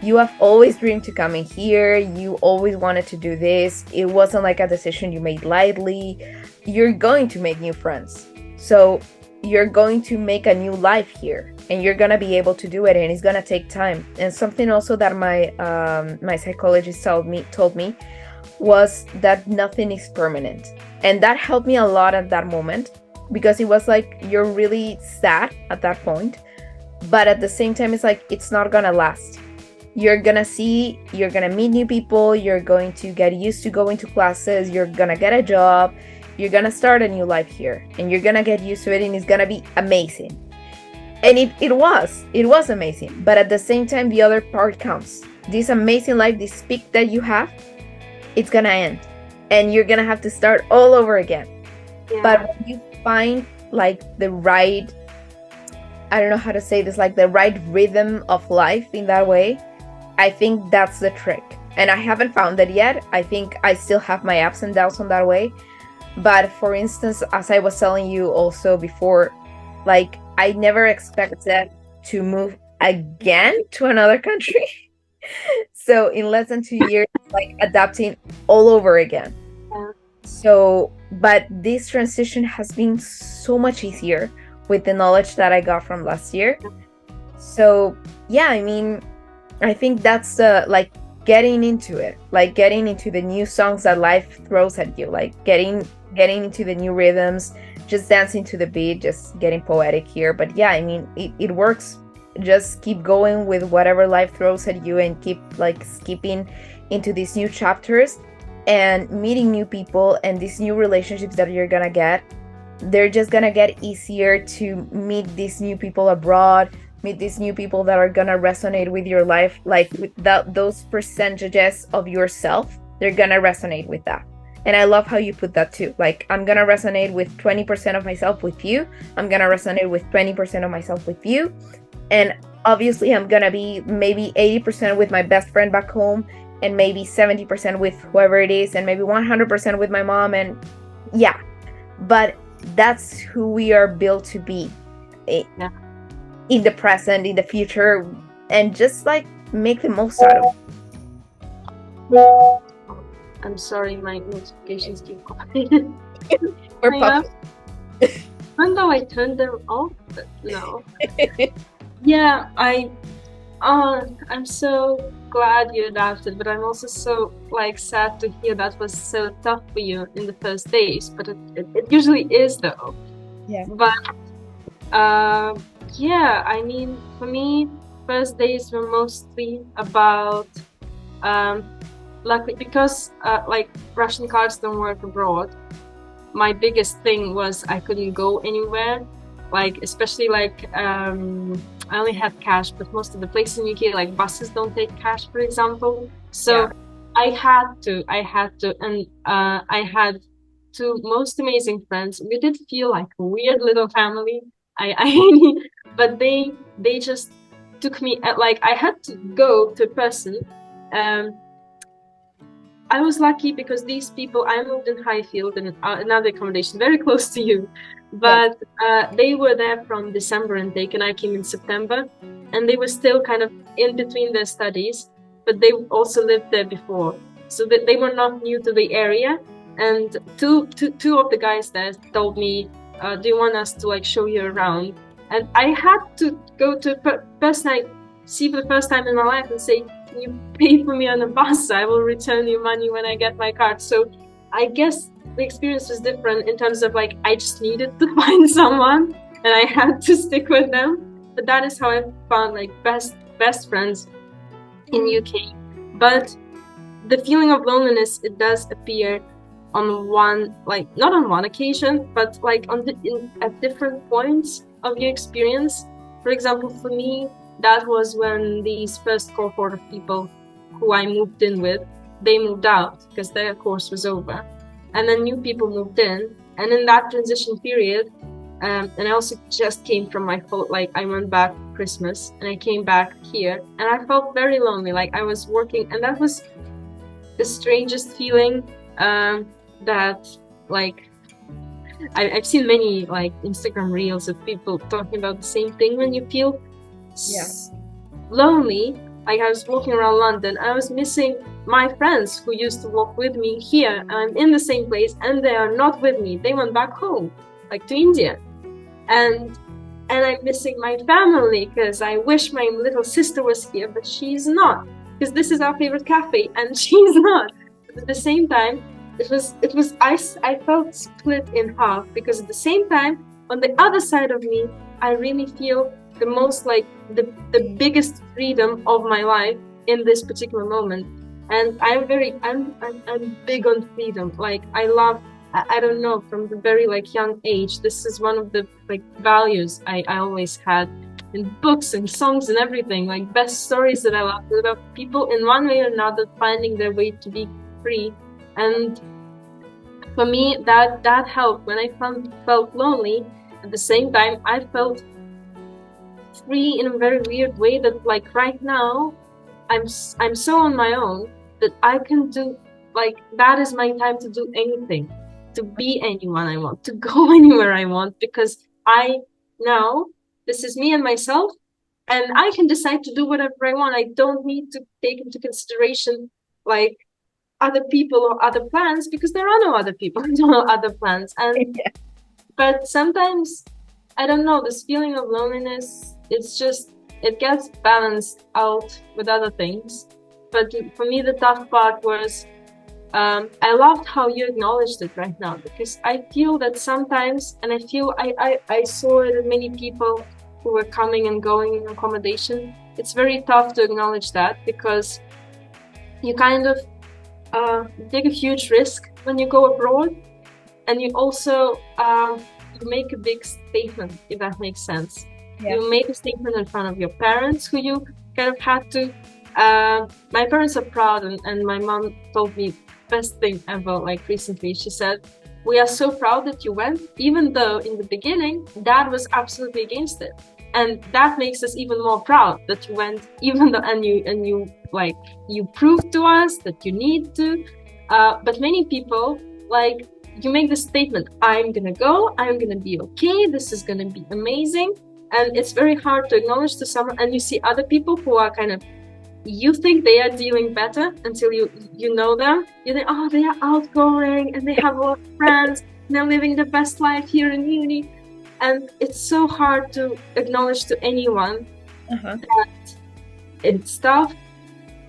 S1: you have always dreamed to come in here, you always wanted to do this. It wasn't like a decision you made lightly. You're going to make new friends, so you're going to make a new life here, and you're gonna be able to do it, and it's gonna take time. And something also that my psychologist told me was that nothing is permanent, and that helped me a lot at that moment, because it was like you're really sad at that point, but at the same time it's like it's not gonna last. You're gonna meet new people, you're going to get used to going to classes, you're gonna get a job, you're gonna start a new life here, and you're gonna get used to it, and it's gonna be amazing. And it was amazing, but at the same time the other part comes. This amazing life, this peak that you have, it's gonna end, and you're gonna have to start all over again. Yeah. But when you find like the right, I don't know how to say this, like the right rhythm of life in that way, I think that's the trick. And I haven't found that yet. I think I still have my ups and downs on that way. But for instance, as I was telling you also before, like I never expected to move again to another country. So in less than 2 years, like adapting all over again. So, but this transition has been so much easier with the knowledge that I got from last year. So yeah, I mean, I think that's like getting into it, like getting into the new songs that life throws at you, like getting into the new rhythms, just dancing to the beat, just getting poetic here. But yeah, I mean, it works. Just keep going with whatever life throws at you, and keep like skipping into these new chapters and meeting new people, and these new relationships that you're gonna get. They're just gonna get easier to meet these new people abroad, meet these new people that are gonna resonate with your life, like with those percentages of yourself, they're gonna resonate with that. And I love how you put that too. Like, I'm gonna resonate with 20% of myself with you, I'm gonna resonate with 20% of myself with you, and obviously I'm gonna be maybe 80% with my best friend back home, and maybe 70% with whoever it is, and maybe 100% with my mom. And yeah, but that's who we are built to be. Yeah. In the present, in the future, and just like make the most out of
S2: it. I'm sorry, my notifications keep calling. Even though I turned them off, but no. Yeah, I'm so glad you adapted, but I'm also so like sad to hear that was so tough for you in the first days. But it usually is though. Yeah. But yeah, I mean, for me, first days were mostly about luckily, because like Russian cards don't work abroad. My biggest thing was I couldn't go anywhere, like especially like I only had cash, but most of the places in UK, like buses don't take cash, for example. So yeah. I had to, and I had two most amazing friends. We did feel like a weird little family. But they just took me at, like I had to go to a person I was lucky because these people, I moved in Highfield in another accommodation very close to you, but they were there from December intake and I came in September, and they were still kind of in between their studies, but they also lived there before, so that they were not new to the area. And two of the guys there told me, do you want us to like show you around? And I had to go to first night, see for the first time in my life and say, can you pay for me on a bus? I will return you money when I get my card. So I guess the experience was different in terms of like, I just needed to find someone and I had to stick with them. But that is how I found like best friends in UK. But the feeling of loneliness, it does appear on one, like not on one occasion, but like at different points of your experience. For example, for me, that was when these first cohort of people who I moved in with, they moved out because their course was over, and then new people moved in. And in that transition period, and I also just came from my like I went back Christmas and I came back here and I felt very lonely. Like I was working, and that was the strangest feeling. That like I've seen many like Instagram reels of people talking about the same thing. When you feel lonely, like I was walking around London, I was missing my friends who used to walk with me here. I'm in the same place and they are not with me. They went back home, like to India. And I'm missing my family because I wish my little sister was here, but she's not, because this is our favorite cafe and she's not. But at the same time, I felt split in half, because at the same time, on the other side of me, I really feel the most like the biggest freedom of my life in this particular moment. And I'm big on freedom. Like I love, I don't know, from the very like young age, this is one of the like values I always had in books and songs and everything, like best stories that I love, about people in one way or another finding their way to be free. And for me, that helped. When I felt lonely, at the same time I felt free in a very weird way, that like right now I'm so on my own that I can do, like that is my time to do anything, to be anyone I want, to go anywhere I want, because I know this is me and myself, and I can decide to do whatever I want. I don't need to take into consideration like other people or other plans, because there are no other people, no other plans. And but sometimes, I don't know, this feeling of loneliness, it gets balanced out with other things. But for me, the tough part was, I loved how you acknowledged it right now, because I feel that sometimes, and I feel I saw it in many people who were coming and going in accommodation, it's very tough to acknowledge that, because you kind of take a huge risk when you go abroad, and you also you make a big statement, if that makes sense. You make a statement in front of your parents, who you kind of had to my parents are proud, and my mom told me best thing ever, like recently. She said, we are so proud that you went, even though in the beginning dad was absolutely against it, and that makes us even more proud that you went, even though and you like you proved to us that you need to. But many people, like, you make the statement, I'm gonna go, I'm gonna be okay, this is gonna be amazing, and it's very hard to acknowledge to someone. And you see other people who are kind of, you think they are doing better until you know them. You think, oh, they are outgoing and they have a lot of friends, and they're living the best life here in uni. And it's so hard to acknowledge to anyone that it's tough,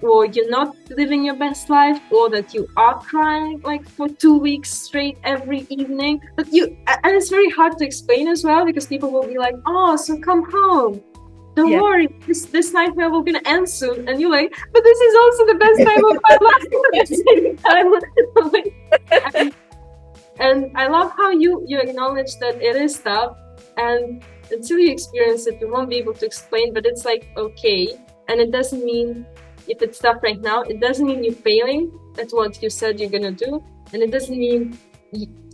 S2: or you're not living your best life, or that you are crying like for 2 weeks straight every evening. But and it's very hard to explain as well, because people will be like, oh, so come home. Don't worry, this nightmare will gonna end soon. And you're like, but this is also the best time of my life at the same time. And I love how you acknowledge that it is tough, and until you experience it, you won't be able to explain, but it's like, okay. And it doesn't mean, if it's tough right now, it doesn't mean you're failing at what you said you're gonna do. And it doesn't mean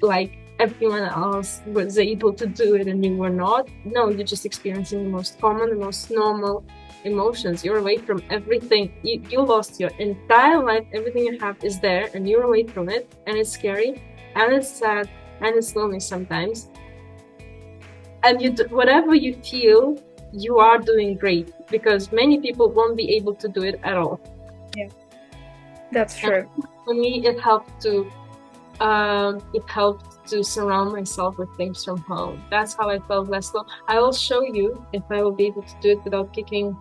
S2: like everyone else was able to do it and you were not. No, you're just experiencing the most common, the most normal emotions. You're away from everything. You lost your entire life. Everything you have is there, and you're away from it. And it's scary, and it's sad, and it's lonely sometimes. And whatever you feel, you are doing great, because many people won't be able to do it at all.
S1: Yeah, that's true.
S2: And for me, it helped to surround myself with things from home. That's how I felt less alone. I will show you if I will be able to do it without kicking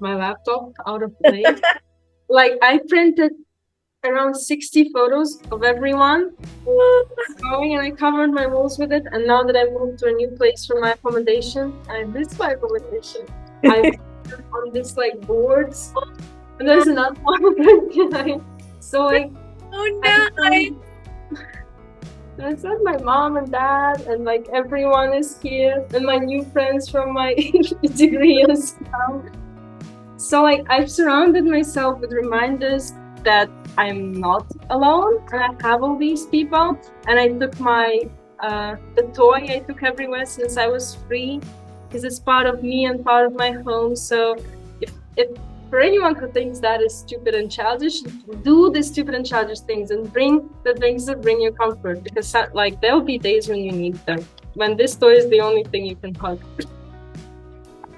S2: my laptop out of place. Like, I printed around 60 photos of everyone going, and I covered my walls with it. And now that I moved to a new place for my accommodation, I miss my accommodation. I put on this like boards, and there's another one behind. So like,
S1: oh no!
S2: I said my mom and dad and like everyone is here, and my new friends from my degree as well. So like, I've surrounded myself with reminders that I'm not alone, and I have all these people. And I took the toy I took everywhere since I was free, because it's part of me and part of my home. So if for anyone who thinks that is stupid and childish, do the stupid and childish things and bring the things that bring you comfort, because like, there'll be days when you need them, when this toy is the only thing you can hug.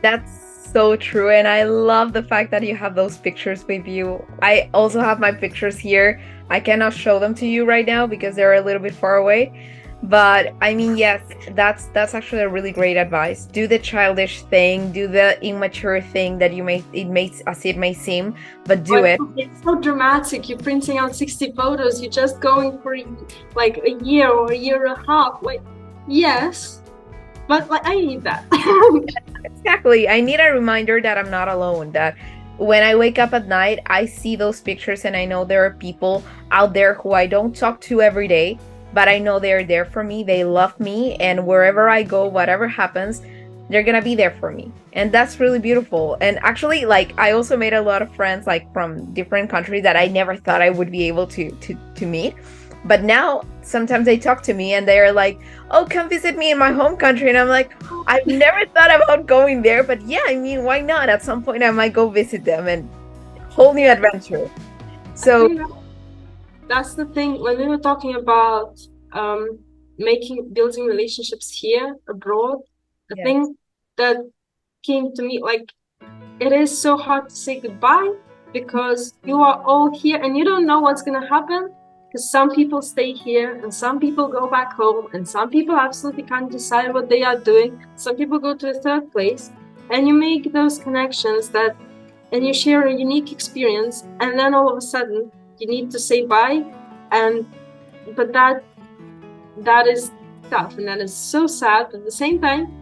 S1: That's so true, and I love the fact that you have those pictures with you. I also have my pictures here. I cannot show them to you right now because they're a little bit far away. But I mean, yes, that's actually a really great advice. Do the childish thing, do the immature thing that it may seem, but do it.
S2: It's so dramatic. You're printing out 60 photos. You're just going for like a year or a year and a half. Like, yes, but like, I need that.
S1: Exactly. I need a reminder that I'm not alone, that when I wake up at night, I see those pictures and I know there are people out there who I don't talk to every day, but I know they're there for me. They love me, and wherever I go, whatever happens, they're gonna be there for me. And that's really beautiful. And actually, like, I also made a lot of friends like from different countries that I never thought I would be able to meet. But now sometimes they talk to me and they're like, oh, come visit me in my home country. And I'm like, I've never thought about going there, but yeah, I mean, why not? At some point I might go visit them, and whole new adventure. So
S2: that's the thing. When we were talking about building relationships here abroad, the thing that came to me, like, it is so hard to say goodbye, because you are all here and you don't know what's going to happen, because some people stay here and some people go back home, and some people absolutely can't decide what they are doing. Some people go to a third place, and you make those connections and you share a unique experience, and then all of a sudden you need to say bye. But that is tough, and that is so sad. But at the same time,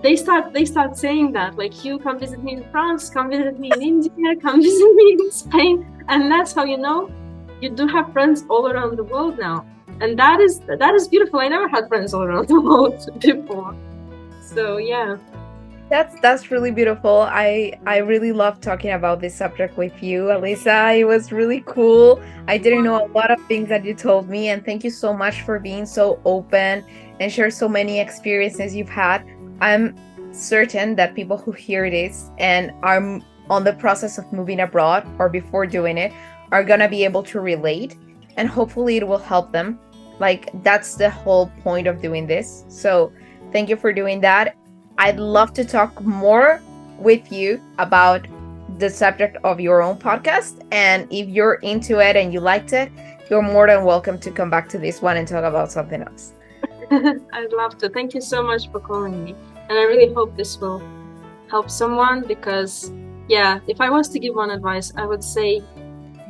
S2: they start saying that, like, you come visit me in France, come visit me in India, come visit me in Spain, and that's how you know you do have friends all around the world now. And that is beautiful. I never had friends all around the world before. So yeah.
S1: That's really beautiful. I really love talking about this subject with you, Alisa. It was really cool. I didn't know a lot of things that you told me, and thank you so much for being so open and share so many experiences you've had. I'm certain that people who hear this and are on the process of moving abroad or before doing it are gonna be able to relate, and hopefully it will help them. Like, that's the whole point of doing this. So thank you for doing that. I'd love to talk more with you about the subject of your own podcast. And if you're into it and you liked it, you're more than welcome to come back to this one and talk about something else.
S2: I'd love to. Thank you so much for calling me. And I really hope this will help someone, because, yeah, if I was to give one advice, I would say,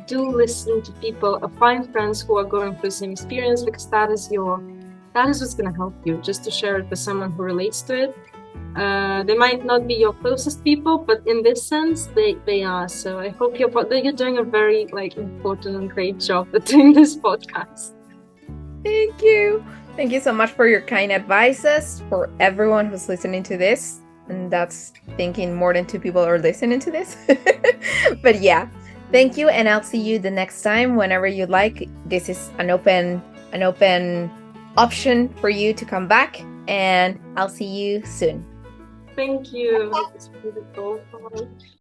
S2: do listen to people, or find friends who are going through the same experience, because that is what's going to help you, just to share it with someone who relates to it. They might not be your closest people, but in this sense, they are. So I hope you're doing a very important and great job at doing this podcast.
S1: Thank you. Thank you so much for your kind advices, for everyone who's listening to this. And that's thinking more than 2 people are listening to this. But yeah, thank you. And I'll see you the next time whenever you like. This is an open option for you to come back. And I'll see you soon.
S2: Thank you. It's beautiful.